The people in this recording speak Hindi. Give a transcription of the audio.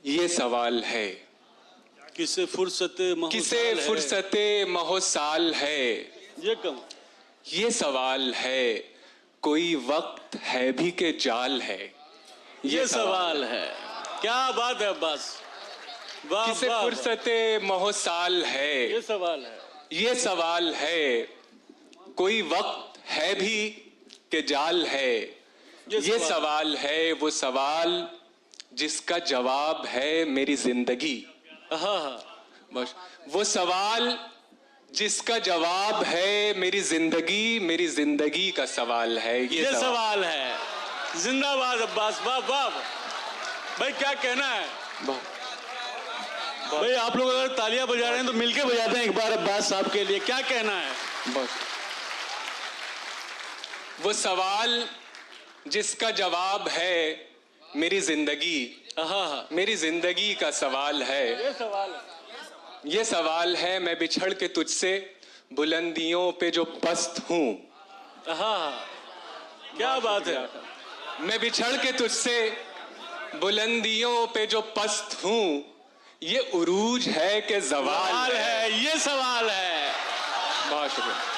ये सवाल है। किसे फुर्सते महोसाल है। ये कम ये सवाल है, कोई वक्त है भी के जाल है। ये सवाल है। क्या बात है अब्बास, वाह किसे वाह, फुर्सते महोसाल है। ये सवाल है। ये सवाल है, कोई वक्त है भी के जाल है। ये सवाल है, वो सवाल जिसका जवाब है मेरी जिंदगी। बस वो सवाल जिसका जवाब है मेरी जिंदगी का सवाल है। ये सवाल है। जिंदाबाद अब्बास, वाह वाह। भाई क्या कहना है भाई, आप लोग अगर तालियां बजा रहे हैं तो मिलके बजाते हैं एक बार अब्बास साहब के लिए। क्या कहना है? बस वो सवाल जिसका जवाब है मेरी जिंदगी का सवाल है। ये सवाल है। ये सवाल है, मैं बिछड़ के तुझसे बुलंदियों पे जो पस्त हूँ। क्या बात है। मैं बिछड़ के तुझसे बुलंदियों पे जो पस्त हूँ। ये उरूज है कि ज़वाल है। ये सवाल है। बहुत शुक्रिया।